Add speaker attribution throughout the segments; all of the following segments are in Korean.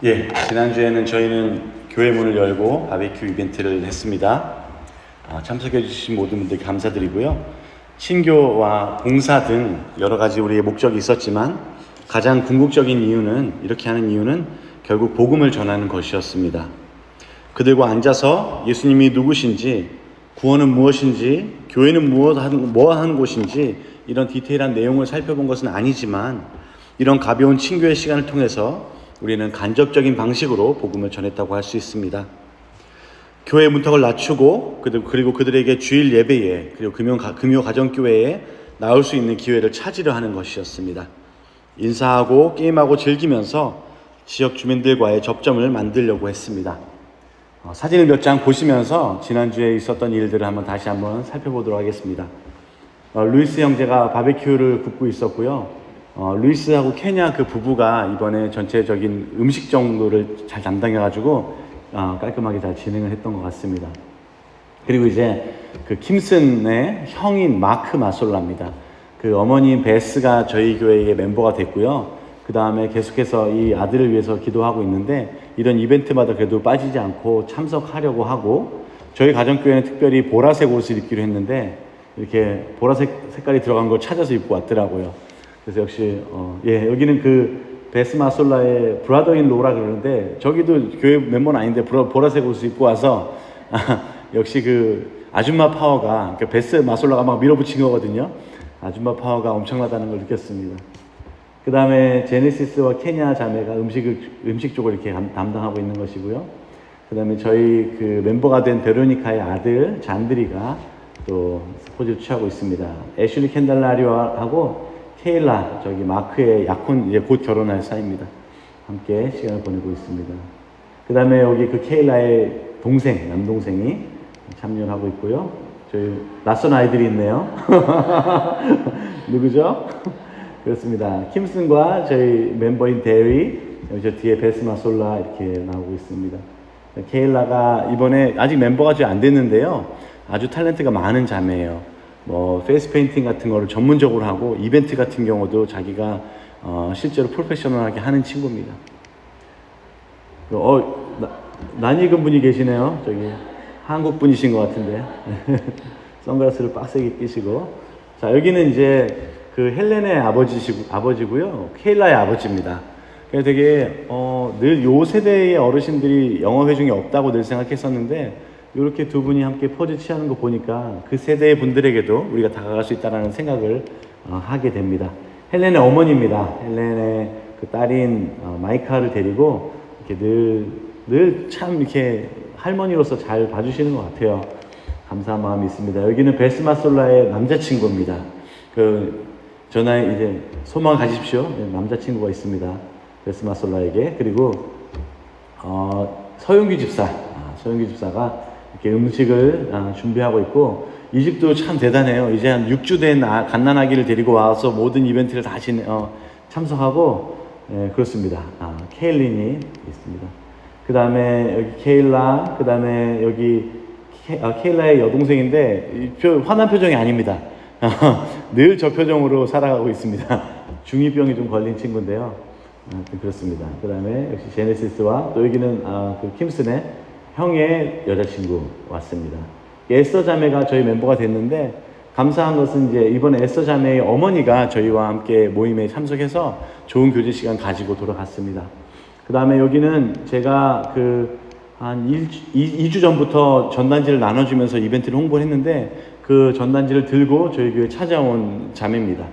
Speaker 1: 예, 지난주에는 저희는 교회 문을 열고 바베큐 이벤트를 했습니다. 참석해 주신 모든 분들 감사드리고요. 친교와 봉사 등 여러 가지 우리의 목적이 있었지만 가장 궁극적인 이유는, 이렇게 하는 이유는 결국 복음을 전하는 것이었습니다. 그들과 앉아서 예수님이 누구신지, 구원은 무엇인지, 교회는 뭐 하는 곳인지 이런 디테일한 내용을 살펴본 것은 아니지만 이런 가벼운 친교의 시간을 통해서 우리는 간접적인 방식으로 복음을 전했다고 할 수 있습니다. 교회 문턱을 낮추고 그리고 그들에게 주일 예배에 그리고 금요 가정교회에 나올 수 있는 기회를 찾으려 하는 것이었습니다. 인사하고 게임하고 즐기면서 지역 주민들과의 접점을 만들려고 했습니다. 사진을 몇 장 보시면서 지난주에 있었던 일들을 다시 한번 살펴보도록 하겠습니다. 루이스 형제가 바베큐를 굽고 있었고요. 루이스하고 케냐 그 부부가 이번에 전체적인 음식 정도를 잘 담당해가지고 깔끔하게 잘 진행을 했던 것 같습니다. 그리고 이제 그 킴슨의 형인 마크 마솔라입니다. 그 어머니 베스가 저희 교회의 멤버가 됐고요. 그 다음에 계속해서 이 아들을 위해서 기도하고 있는데 이런 이벤트마다 그래도 빠지지 않고 참석하려고 하고, 저희 가정교회는 특별히 보라색 옷을 입기로 했는데 이렇게 보라색 색깔이 들어간 걸 찾아서 입고 왔더라고요. 그래서 역시 여기는 그 베스 마솔라의 브라더인 로라 그러는데 저기도 교회 멤버는 아닌데 보라색 옷을 입고 와서 역시 그 아줌마 파워가, 그러니까 베스 마솔라가 막 밀어붙인 거거든요. 아줌마 파워가 엄청나다는 걸 느꼈습니다. 그 다음에 제네시스와 케냐 자매가 음식 쪽을 이렇게 담당하고 있는 것이고요. 그 다음에 저희 그 멤버가 된 베로니카의 아들 잔드리가 또 포즈를 취하고 있습니다. 애슐리 캔달라리오하고 케일라, 저기 마크의 약혼, 이제 곧 결혼할 사이입니다. 함께 시간을 보내고 있습니다. 그 다음에 여기 그 케일라의 동생, 남동생이 참여를 하고 있고요. 저희 낯선 아이들이 있네요. 누구죠? 그렇습니다. 킴슨과 저희 멤버인 데리, 저 뒤에 베스 마솔라 이렇게 나오고 있습니다. 케일라가 이번에 아직 멤버가 안 됐는데요. 아주 탤런트가 많은 자매예요. 페이스 페인팅 같은 거를 전문적으로 하고 이벤트 같은 경우도 자기가 실제로 프로페셔널하게 하는 친구입니다. 낯익은 분이 계시네요. 저기 한국 분이신 것 같은데 선글라스를 빡세게 끼시고. 자, 여기는 이제 그 헬렌의 아버지고요. 케일라의 아버지입니다. 그래서 되게 늘 요 세대의 어르신들이 영어 회중이 없다고 늘 생각했었는데 이렇게 두 분이 함께 포즈 취하는 거 보니까 그 세대의 분들에게도 우리가 다가갈 수 있다는 생각을 하게 됩니다. 헬렌의 어머니입니다. 헬렌의 그 딸인 마이카를 데리고 이렇게 늘 참 이렇게 할머니로서 잘 봐주시는 것 같아요. 감사한 마음이 있습니다. 여기는 베스 마솔라의 남자친구입니다. 전화에 이제 소망 가십시오. 남자친구가 있습니다. 베스 마솔라에게. 그리고 서윤규 집사가 이렇게 음식을 준비하고 있고, 이 집도 참 대단해요. 이제 한 6주 된 갓난아기를 데리고 와서 모든 이벤트를 다 참석하고, 그렇습니다. 케일린이 있습니다. 그 다음에 여기 케일라, 그 다음에 여기 케일라의 여동생인데 화난 표정이 아닙니다. 늘 저 표정으로 살아가고 있습니다. 중2병이 좀 걸린 친구인데요. 그렇습니다. 그 다음에 역시 제네시스와 또 여기는 그 킴슨의 형의 여자친구 왔습니다. 에스더 자매가 저희 멤버가 됐는데, 감사한 것은 이제 이번에 에스더 자매의 어머니가 저희와 함께 모임에 참석해서 좋은 교제 시간 가지고 돌아갔습니다. 그 다음에 여기는 제가 한 2주 전부터 전단지를 나눠주면서 이벤트를 홍보를 했는데 그 전단지를 들고 저희 교회에 찾아온 자매입니다.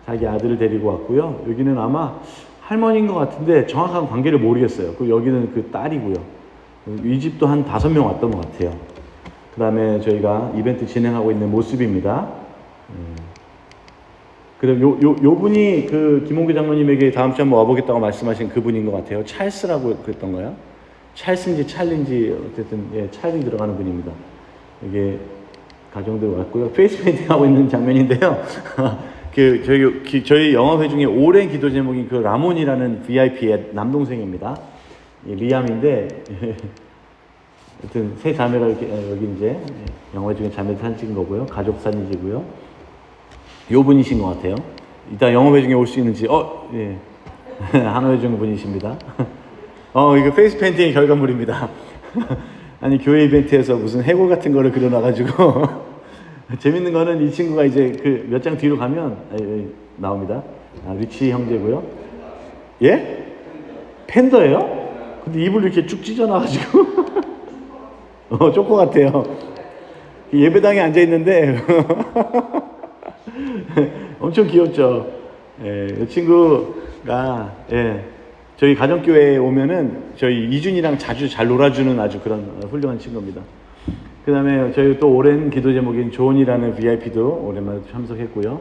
Speaker 1: 자기 아들을 데리고 왔고요. 여기는 아마 할머니인 것 같은데 정확한 관계를 모르겠어요. 그리고 여기는 그 딸이고요. 이 집도 한 5명 왔던 것 같아요. 그 다음에 저희가 이벤트 진행하고 있는 모습입니다. 그리고 요 분이 그 김홍규 장로님에게 다음 주에 한번 와보겠다고 말씀하신 그분인 것 같아요. 찰스라고 그랬던 거예요. 찰스인지 찰린지 어쨌든 찰이 들어가는 분입니다. 이게 가정들 왔고요. 페이스 페인팅 하고 있는 장면인데요. 저희 영어회 중에 오랜 기도 제목인 그 라몬이라는 VIP의 남동생입니다. 리암인데 하여튼 세 자매가 여기 이제 영어회 중에 자매 사진 찍은 거고요. 가족 사진이고요. 요 분이신 것 같아요. 이따 영어회 중에 올 수 있는지 한어회 중 분이십니다. 이거 페이스 페인팅의 결과물입니다. 아니, 교회 이벤트에서 무슨 해골 같은 거를 그려놔가지고. 재밌는 거는 이 친구가 이제 그 몇 장 뒤로 가면, 나옵니다. 리치 형제고요. 예? 팬더예요? 근데 입을 이렇게 쭉 찢어놔가지고. 쪼꼬 같아요. 예배당에 앉아있는데. 엄청 귀엽죠? 이 친구가, 저희 가정교회에 오면은 저희 이준이랑 자주 잘 놀아주는 아주 그런 훌륭한 친구입니다. 그 다음에 저희 또 오랜 기도 제목인 존이라는 VIP도 오랜만에 참석했고요.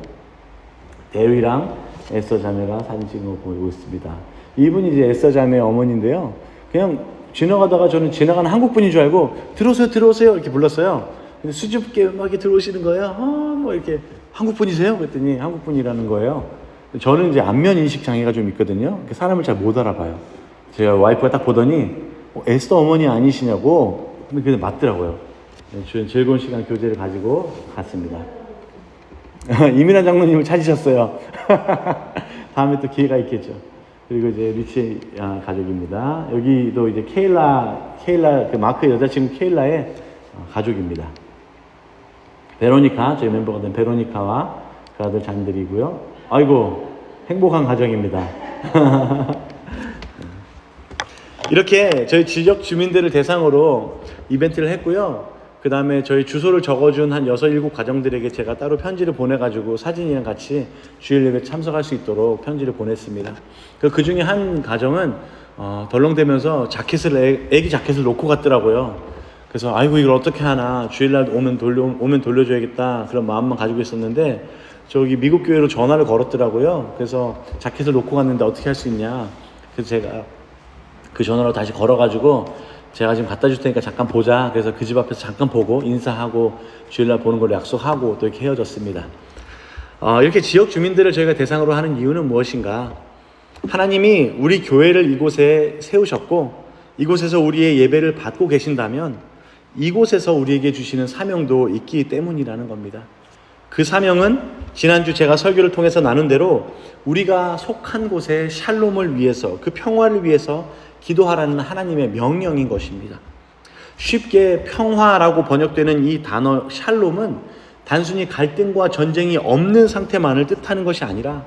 Speaker 1: 대위랑 에스더 자매가 사진 찍은 거 보고 있습니다. 이분이 이제 에스더 자매 어머니인데요. 그냥 지나가다가 저는 지나가는 한국 분인 줄 알고 들어오세요, 들어오세요 이렇게 불렀어요. 근데 수줍게 막 이렇게 들어오시는 거예요. 뭐 이렇게 한국 분이세요? 그랬더니 한국 분이라는 거예요. 저는 이제 안면 인식 장애가 좀 있거든요. 사람을 잘 못 알아봐요. 제가 와이프가 딱 보더니 에스더 어머니 아니시냐고. 근데 그게 맞더라고요. 즐거운 시간 교제를 가지고 갔습니다. 이민아 장로님을 찾으셨어요. 다음에 또 기회가 있겠죠. 그리고 이제 리치 가족입니다. 여기도 이제 케일라 그 마크의 여자친구 케일라의 가족입니다. 베로니카, 저희 멤버가 된 베로니카와 그 아들 잔들이고요. 아이고, 행복한 가정입니다. 이렇게 저희 지역 주민들을 대상으로 이벤트를 했고요. 그 다음에 저희 주소를 적어준 한 6, 7 가정들에게 제가 따로 편지를 보내가지고 사진이랑 같이 주일 예배 참석할 수 있도록 편지를 보냈습니다. 그 중에 한 가정은 덜렁대면서 애기 자켓을 놓고 갔더라고요. 그래서 아이고 이걸 어떻게 하나, 주일날 오면 돌려줘야겠다 그런 마음만 가지고 있었는데 저기 미국 교회로 전화를 걸었더라고요. 그래서 자켓을 놓고 갔는데 어떻게 할 수 있냐. 그래서 제가 그 전화로 다시 걸어가지고 제가 지금 갖다 줄 테니까 잠깐 보자. 그래서 그 집 앞에서 잠깐 보고 인사하고 주일날 보는 걸로 약속하고 또 이렇게 헤어졌습니다. 이렇게 지역 주민들을 저희가 대상으로 하는 이유는 무엇인가? 하나님이 우리 교회를 이곳에 세우셨고 이곳에서 우리의 예배를 받고 계신다면 이곳에서 우리에게 주시는 사명도 있기 때문이라는 겁니다. 그 사명은 지난주 제가 설교를 통해서 나눈 대로 우리가 속한 곳의 샬롬을 위해서, 그 평화를 위해서 기도하라는 하나님의 명령인 것입니다. 쉽게 평화라고 번역되는 이 단어 샬롬은 단순히 갈등과 전쟁이 없는 상태만을 뜻하는 것이 아니라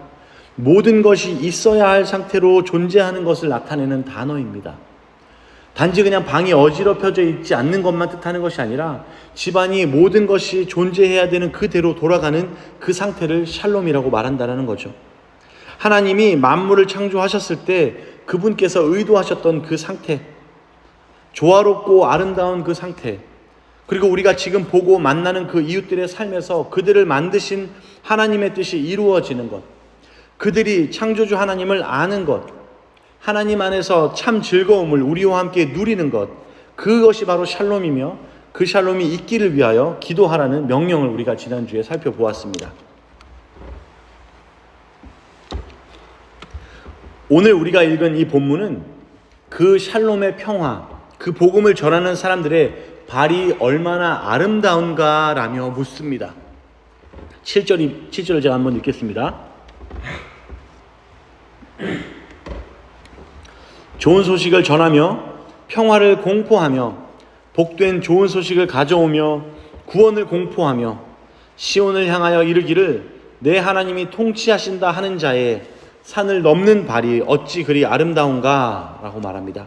Speaker 1: 모든 것이 있어야 할 상태로 존재하는 것을 나타내는 단어입니다. 단지 그냥 방이 어지럽혀져 있지 않는 것만 뜻하는 것이 아니라 집안이 모든 것이 존재해야 되는 그대로 돌아가는 그 상태를 샬롬이라고 말한다는 거죠. 하나님이 만물을 창조하셨을 때 그분께서 의도하셨던 그 상태, 조화롭고 아름다운 그 상태, 그리고 우리가 지금 보고 만나는 그 이웃들의 삶에서 그들을 만드신 하나님의 뜻이 이루어지는 것, 그들이 창조주 하나님을 아는 것, 하나님 안에서 참 즐거움을 우리와 함께 누리는 것, 그것이 바로 샬롬이며 그 샬롬이 있기를 위하여 기도하라는 명령을 우리가 지난주에 살펴보았습니다. 오늘 우리가 읽은 이 본문은 그 샬롬의 평화, 그 복음을 전하는 사람들의 발이 얼마나 아름다운가라며 묻습니다. 7절을 제가 한번 읽겠습니다. 좋은 소식을 전하며 평화를 공포하며 복된 좋은 소식을 가져오며 구원을 공포하며 시온을 향하여 이르기를 내 하나님이 통치하신다 하는 자의 산을 넘는 발이 어찌 그리 아름다운가 라고 말합니다.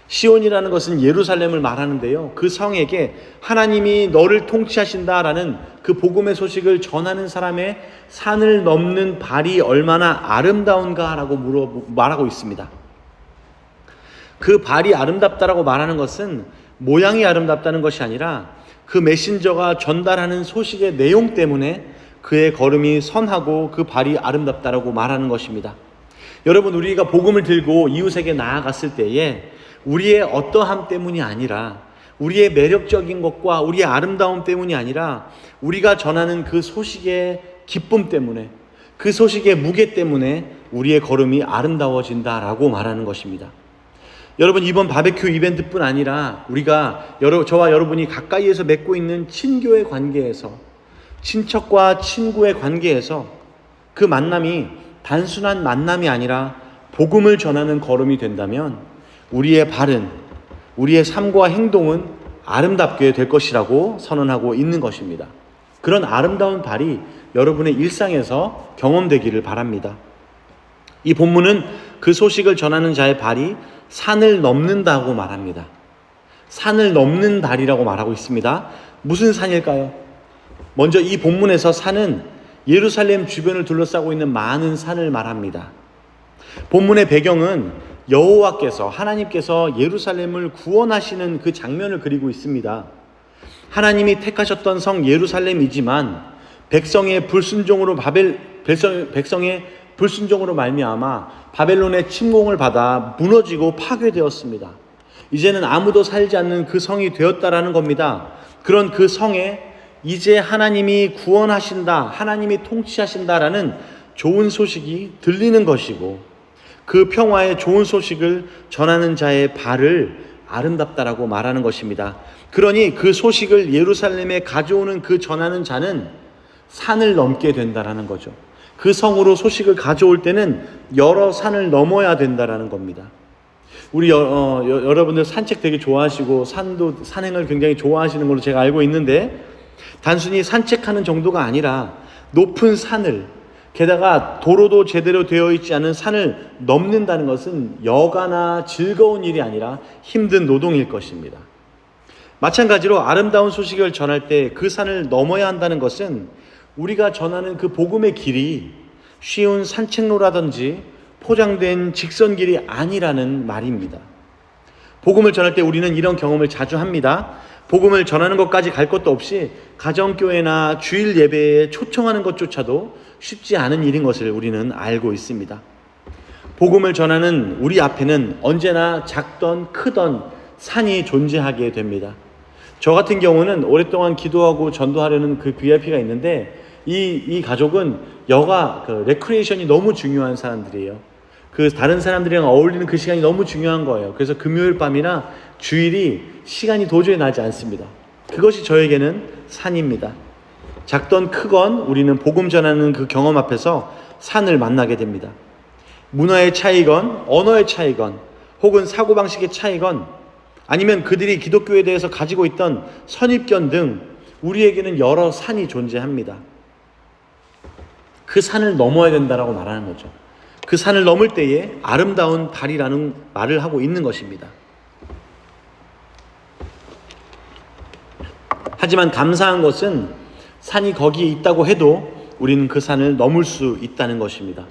Speaker 1: 시온이라는 것은 예루살렘을 말하는데요, 그 성에게 하나님이 너를 통치하신다라는 그 복음의 소식을 전하는 사람의 산을 넘는 발이 얼마나 아름다운가 라고 말하고 있습니다. 그 발이 아름답다라고 말하는 것은 모양이 아름답다는 것이 아니라 그 메신저가 전달하는 소식의 내용 때문에 그의 걸음이 선하고 그 발이 아름답다라고 말하는 것입니다. 여러분, 우리가 복음을 들고 이웃에게 나아갔을 때에 우리의 어떠함 때문이 아니라, 우리의 매력적인 것과 우리의 아름다움 때문이 아니라 우리가 전하는 그 소식의 기쁨 때문에, 그 소식의 무게 때문에 우리의 걸음이 아름다워진다라고 말하는 것입니다. 여러분, 이번 바베큐 이벤트뿐 아니라 우리가 저와 여러분이 가까이에서 맺고 있는 친교의 관계에서, 친척과 친구의 관계에서 그 만남이 단순한 만남이 아니라 복음을 전하는 걸음이 된다면 우리의 발은, 우리의 삶과 행동은 아름답게 될 것이라고 선언하고 있는 것입니다. 그런 아름다운 발이 여러분의 일상에서 경험되기를 바랍니다. 이 본문은 그 소식을 전하는 자의 발이 산을 넘는다고 말합니다. 산을 넘는 발이라고 말하고 있습니다. 무슨 산일까요? 먼저 이 본문에서 산은 예루살렘 주변을 둘러싸고 있는 많은 산을 말합니다. 본문의 배경은 여호와께서, 하나님께서 예루살렘을 구원하시는 그 장면을 그리고 있습니다. 하나님이 택하셨던 성 예루살렘이지만 백성의 불순종으로 말미암아 바벨론의 침공을 받아 무너지고 파괴되었습니다. 이제는 아무도 살지 않는 그 성이 되었다라는 겁니다. 그런 그 성에 이제 하나님이 구원하신다, 하나님이 통치하신다라는 좋은 소식이 들리는 것이고, 그 평화의 좋은 소식을 전하는 자의 발을 아름답다라고 말하는 것입니다. 그러니 그 소식을 예루살렘에 가져오는 그 전하는 자는 산을 넘게 된다라는 거죠. 그 성으로 소식을 가져올 때는 여러 산을 넘어야 된다라는 겁니다. 우리 여러분들 산책 되게 좋아하시고 산행을 굉장히 좋아하시는 걸로 제가 알고 있는데, 단순히 산책하는 정도가 아니라 높은 산을, 게다가 도로도 제대로 되어 있지 않은 산을 넘는다는 것은 여가나 즐거운 일이 아니라 힘든 노동일 것입니다. 마찬가지로 아름다운 소식을 전할 때 그 산을 넘어야 한다는 것은 우리가 전하는 그 복음의 길이 쉬운 산책로라든지 포장된 직선길이 아니라는 말입니다. 복음을 전할 때 우리는 이런 경험을 자주 합니다. 복음을 전하는 것까지 갈 것도 없이 가정교회나 주일 예배에 초청하는 것조차도 쉽지 않은 일인 것을 우리는 알고 있습니다. 복음을 전하는 우리 앞에는 언제나 작던 크던 산이 존재하게 됩니다. 저 같은 경우는 오랫동안 기도하고 전도하려는 그 VIP가 있는데, 이 가족은 레크리에이션이 너무 중요한 사람들이에요. 그 다른 사람들이랑 어울리는 그 시간이 너무 중요한 거예요. 그래서 금요일 밤이나 주일이 시간이 도저히 나지 않습니다. 그것이 저에게는 산입니다. 작던 크건 우리는 복음 전하는 그 경험 앞에서 산을 만나게 됩니다. 문화의 차이건, 언어의 차이건, 혹은 사고방식의 차이건, 아니면 그들이 기독교에 대해서 가지고 있던 선입견 등 우리에게는 여러 산이 존재합니다. 그 산을 넘어야 된다라고 말하는 거죠. 그 산을 넘을 때에 아름다운 발이라는 말을 하고 있는 것입니다. 하지만 감사한 것은 산이 거기에 있다고 해도 우리는 그 산을 넘을 수 있다는 것입니다.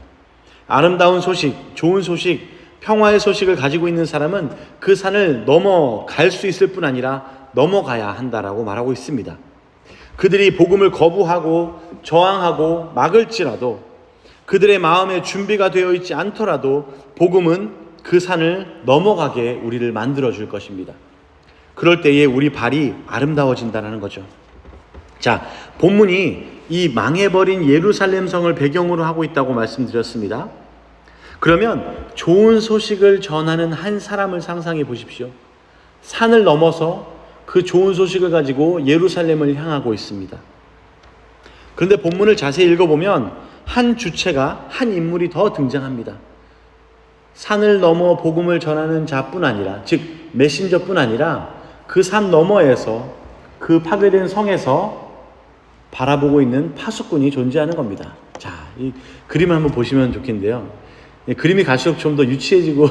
Speaker 1: 아름다운 소식, 좋은 소식, 평화의 소식을 가지고 있는 사람은 그 산을 넘어갈 수 있을 뿐 아니라 넘어가야 한다라고 말하고 있습니다. 그들이 복음을 거부하고 저항하고 막을지라도, 그들의 마음에 준비가 되어 있지 않더라도 복음은 그 산을 넘어가게 우리를 만들어줄 것입니다. 그럴 때에 우리 발이 아름다워진다는 거죠. 자, 본문이 이 망해버린 예루살렘 성을 배경으로 하고 있다고 말씀드렸습니다. 그러면 좋은 소식을 전하는 한 사람을 상상해 보십시오. 산을 넘어서 그 좋은 소식을 가지고 예루살렘을 향하고 있습니다. 그런데 본문을 자세히 읽어보면 한 주체가, 한 인물이 더 등장합니다. 산을 넘어 복음을 전하는 자뿐 아니라, 즉 메신저뿐 아니라 그 산 너머에서, 그 파괴된 성에서 바라보고 있는 파수꾼이 존재하는 겁니다. 자, 이 그림을 한번 보시면 좋겠는데요. 그림이 갈수록 좀 더 유치해지고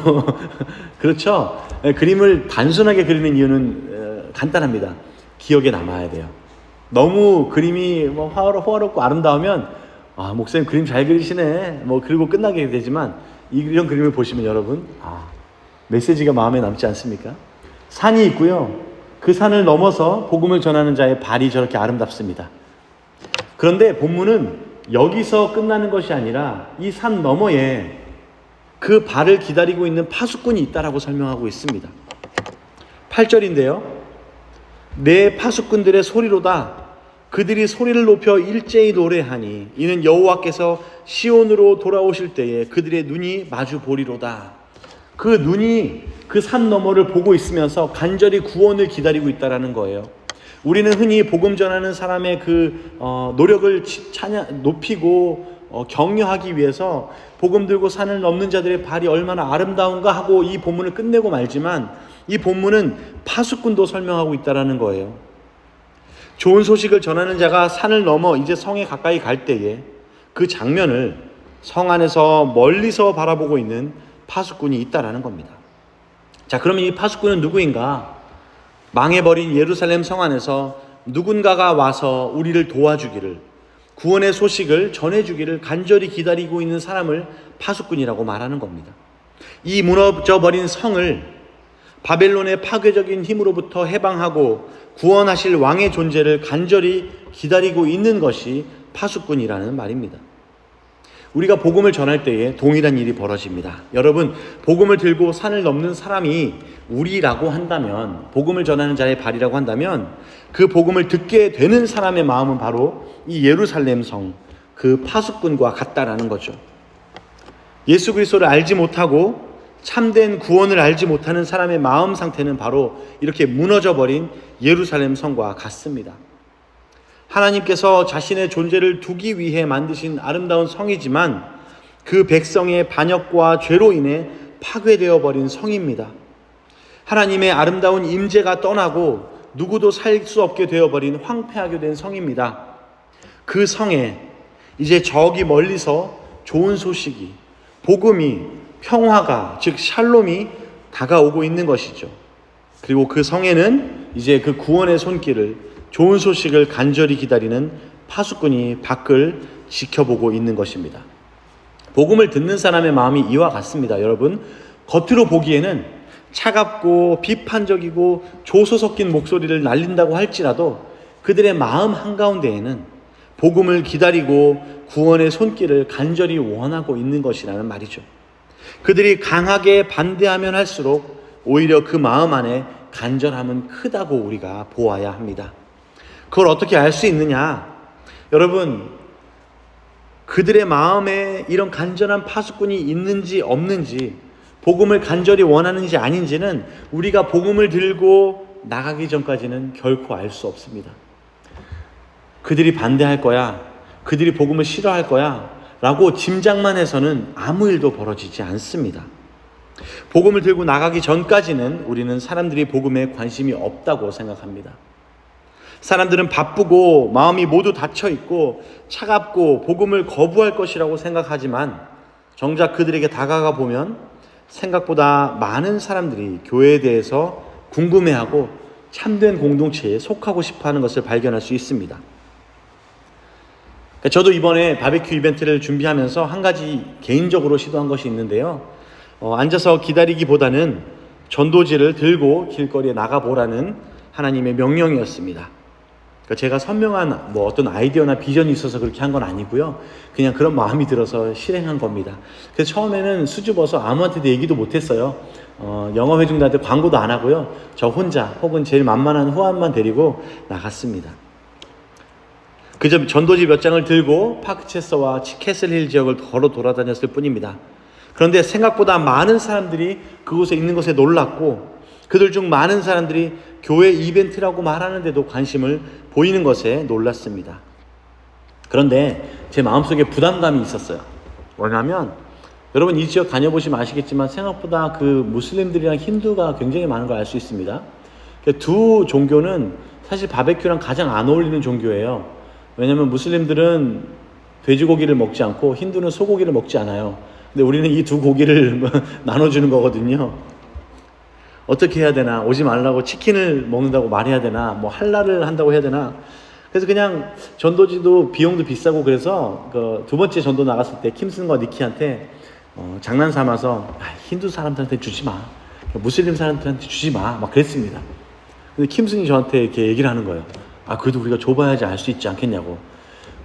Speaker 1: 그렇죠? 그림을 단순하게 그리는 이유는 간단합니다. 기억에 남아야 돼요. 너무 그림이 호화롭고 아름다우면 목사님 그림 잘 그리시네 그리고 끝나게 되지만, 이런 그림을 보시면 여러분 메시지가 마음에 남지 않습니까? 산이 있고요. 그 산을 넘어서 복음을 전하는 자의 발이 저렇게 아름답습니다. 그런데 본문은 여기서 끝나는 것이 아니라 이 산 너머에 그 발을 기다리고 있는 파수꾼이 있다라고 설명하고 있습니다. 8절인데요. 내 파수꾼들의 소리로다. 그들이 소리를 높여 일제히 노래하니 이는 여호와께서 시온으로 돌아오실 때에 그들의 눈이 마주 보리로다. 그 눈이 그 산 너머를 보고 있으면서 간절히 구원을 기다리고 있다라는 거예요. 우리는 흔히 복음 전하는 사람의 그 노력을 높이고 격려하기 위해서 복음 들고 산을 넘는 자들의 발이 얼마나 아름다운가 하고 이 본문을 끝내고 말지만 이 본문은 파수꾼도 설명하고 있다라는 거예요. 좋은 소식을 전하는 자가 산을 넘어 이제 성에 가까이 갈 때에 그 장면을 성 안에서 멀리서 바라보고 있는 파수꾼이 있다라는 겁니다. 자, 그러면 이 파수꾼은 누구인가? 망해버린 예루살렘 성 안에서 누군가가 와서 우리를 도와주기를, 구원의 소식을 전해주기를 간절히 기다리고 있는 사람을 파수꾼이라고 말하는 겁니다. 이 무너져버린 성을 바벨론의 파괴적인 힘으로부터 해방하고 구원하실 왕의 존재를 간절히 기다리고 있는 것이 파수꾼이라는 말입니다. 우리가 복음을 전할 때에 동일한 일이 벌어집니다. 여러분, 복음을 들고 산을 넘는 사람이 우리라고 한다면, 복음을 전하는 자의 발이라고 한다면 그 복음을 듣게 되는 사람의 마음은 바로 이 예루살렘 성, 그 파수꾼과 같다라는 거죠. 예수 그리스도를 알지 못하고 참된 구원을 알지 못하는 사람의 마음 상태는 바로 이렇게 무너져버린 예루살렘 성과 같습니다. 하나님께서 자신의 존재를 두기 위해 만드신 아름다운 성이지만 그 백성의 반역과 죄로 인해 파괴되어 버린 성입니다. 하나님의 아름다운 임재가 떠나고 누구도 살 수 없게 되어버린 황폐하게 된 성입니다. 그 성에 이제 저기 멀리서 좋은 소식이, 복음이, 평화가, 즉 샬롬이 다가오고 있는 것이죠. 그리고 그 성에는 이제 그 구원의 손길을, 좋은 소식을 간절히 기다리는 파수꾼이 밖을 지켜보고 있는 것입니다. 복음을 듣는 사람의 마음이 이와 같습니다. 여러분, 겉으로 보기에는 차갑고 비판적이고 조소 섞인 목소리를 날린다고 할지라도 그들의 마음 한가운데에는 복음을 기다리고 구원의 손길을 간절히 원하고 있는 것이라는 말이죠. 그들이 강하게 반대하면 할수록 오히려 그 마음 안에 간절함은 크다고 우리가 보아야 합니다. 그걸 어떻게 알 수 있느냐? 여러분, 그들의 마음에 이런 간절한 파수꾼이 있는지 없는지, 복음을 간절히 원하는지 아닌지는 우리가 복음을 들고 나가기 전까지는 결코 알 수 없습니다. 그들이 반대할 거야, 그들이 복음을 싫어할 거야 라고 짐작만 해서는 아무 일도 벌어지지 않습니다. 복음을 들고 나가기 전까지는 우리는 사람들이 복음에 관심이 없다고 생각합니다. 사람들은 바쁘고 마음이 모두 닫혀있고 차갑고 복음을 거부할 것이라고 생각하지만 정작 그들에게 다가가 보면 생각보다 많은 사람들이 교회에 대해서 궁금해하고 참된 공동체에 속하고 싶어하는 것을 발견할 수 있습니다. 저도 이번에 바베큐 이벤트를 준비하면서 한 가지 개인적으로 시도한 것이 있는데요. 앉아서 기다리기보다는 전도지를 들고 길거리에 나가보라는 하나님의 명령이었습니다. 제가 선명한 어떤 아이디어나 비전이 있어서 그렇게 한 건 아니고요. 그냥 그런 마음이 들어서 실행한 겁니다. 그래서 처음에는 수줍어서 아무한테도 얘기도 못했어요. 영어회중단한테 광고도 안 하고요. 저 혼자 혹은 제일 만만한 후안만 데리고 나갔습니다. 그저 전도지 몇 장을 들고 파크체스와 캐슬힐 지역을 걸어 돌아다녔을 뿐입니다. 그런데 생각보다 많은 사람들이 그곳에 있는 것에 놀랐고 그들 중 많은 사람들이 교회 이벤트라고 말하는데도 관심을 보이는 것에 놀랐습니다. 그런데 제 마음속에 부담감이 있었어요. 뭐냐면 여러분 이 지역 다녀보시면 아시겠지만 생각보다 그 무슬림들이랑 힌두가 굉장히 많은 걸 알 수 있습니다. 두 종교는 사실 바베큐랑 가장 안 어울리는 종교예요. 왜냐하면 무슬림들은 돼지고기를 먹지 않고 힌두는 소고기를 먹지 않아요. 근데 우리는 이 두 고기를 나눠주는 거거든요. 어떻게 해야 되나, 오지 말라고 치킨을 먹는다고 말해야 되나, 할랄을 한다고 해야 되나. 그래서 그냥 전도지도 비용도 비싸고 그래서 그 두 번째 전도 나갔을 때 킴슨과 니키한테 장난 삼아서 힌두 사람들한테 주지 마, 무슬림 사람들한테 주지 마, 막 그랬습니다. 근데 킴슨이 저한테 이렇게 얘기를 하는 거예요. 그래도 우리가 줘봐야지 알 수 있지 않겠냐고.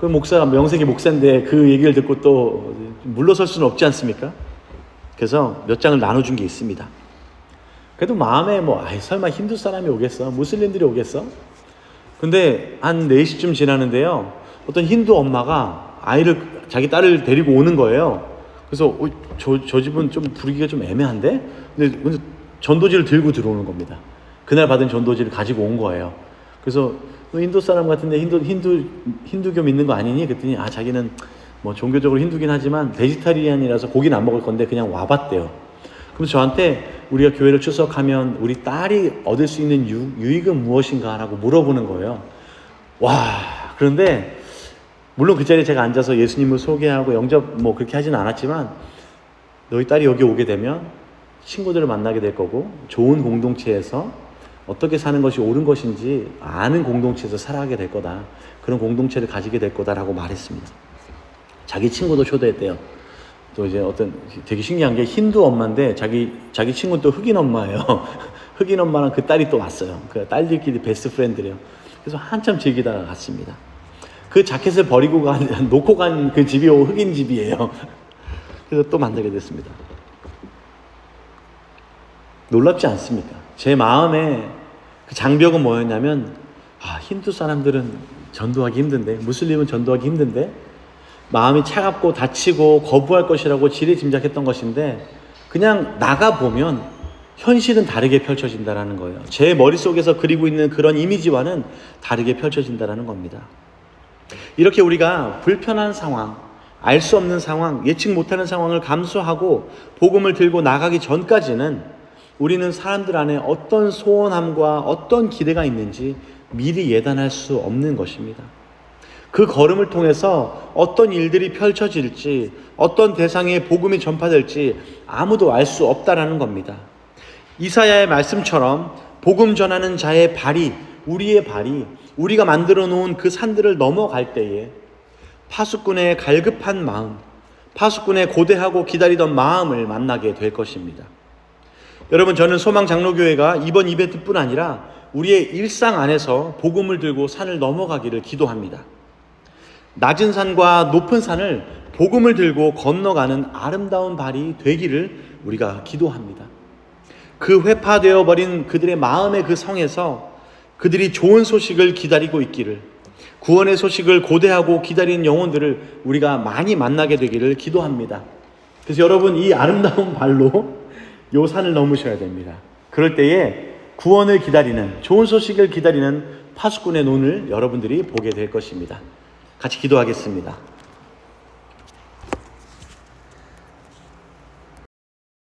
Speaker 1: 그 목사가 명색이 목사인데 그 얘기를 듣고 또 물러설 수는 없지 않습니까? 그래서 몇 장을 나눠준 게 있습니다. 그래도 마음에 설마 힌두 사람이 오겠어? 무슬림들이 오겠어? 근데 한 4시쯤 지나는데요. 어떤 힌두 엄마가 자기 딸을 데리고 오는 거예요. 그래서 저 집은 좀 부르기가 좀 애매한데? 근데 전도지를 들고 들어오는 겁니다. 그날 받은 전도지를 가지고 온 거예요. 그래서 너 힌두 사람 같은데 힌두교 믿는 거 아니니? 그랬더니 자기는 뭐 종교적으로 힌두긴 하지만 베지타리안이라서 고기는 안 먹을 건데 그냥 와봤대요. 그래서 저한테 우리가 교회를 출석하면 우리 딸이 얻을 수 있는 유익은 무엇인가 라고 물어보는 거예요. 와, 그런데 물론 그 자리에 제가 앉아서 예수님을 소개하고 영접 뭐 그렇게 하지는 않았지만 너희 딸이 여기 오게 되면 친구들을 만나게 될 거고 좋은 공동체에서 어떻게 사는 것이 옳은 것인지 아는 공동체에서 살아가게 될 거다. 그런 공동체를 가지게 될 거다라고 말했습니다. 자기 친구도 초대했대요. 또 이제 어떤 되게 신기한 게 힌두 엄마인데 자기 친구는 또 흑인 엄마예요. 흑인 엄마랑 그 딸이 또 왔어요. 그 딸들끼리 베스트 프렌드래요. 그래서 한참 즐기다가 갔습니다. 그 자켓을 버리고 놓고 간 그 집이 흑인 집이에요. 그래서 또 만나게 됐습니다. 놀랍지 않습니까? 제 마음에 그 장벽은 뭐였냐면, 힌두 사람들은 전도하기 힘든데, 무슬림은 전도하기 힘든데, 마음이 차갑고 다치고 거부할 것이라고 지레짐작했던 것인데, 그냥 나가보면 현실은 다르게 펼쳐진다라는 거예요. 제 머릿속에서 그리고 있는 그런 이미지와는 다르게 펼쳐진다라는 겁니다. 이렇게 우리가 불편한 상황, 알 수 없는 상황, 예측 못하는 상황을 감수하고 복음을 들고 나가기 전까지는 우리는 사람들 안에 어떤 소원함과 어떤 기대가 있는지 미리 예단할 수 없는 것입니다. 그 걸음을 통해서 어떤 일들이 펼쳐질지, 어떤 대상에 복음이 전파될지 아무도 알 수 없다라는 겁니다. 이사야의 말씀처럼 복음 전하는 자의 발이, 우리의 발이 우리가 만들어 놓은 그 산들을 넘어갈 때에 파수꾼의 갈급한 마음, 파수꾼의 고대하고 기다리던 마음을 만나게 될 것입니다. 여러분, 저는 소망장로교회가 이번 이벤트뿐 아니라 우리의 일상 안에서 복음을 들고 산을 넘어가기를 기도합니다. 낮은 산과 높은 산을 복음을 들고 건너가는 아름다운 발이 되기를 우리가 기도합니다. 그 회파되어 버린 그들의 마음의 그 성에서 그들이 좋은 소식을 기다리고 있기를, 구원의 소식을 고대하고 기다리는 영혼들을 우리가 많이 만나게 되기를 기도합니다. 그래서 여러분, 이 아름다운 발로 요 산을 넘으셔야 됩니다. 그럴 때에 구원을 기다리는, 좋은 소식을 기다리는 파수꾼의 눈을 여러분들이 보게 될 것입니다. 같이 기도하겠습니다.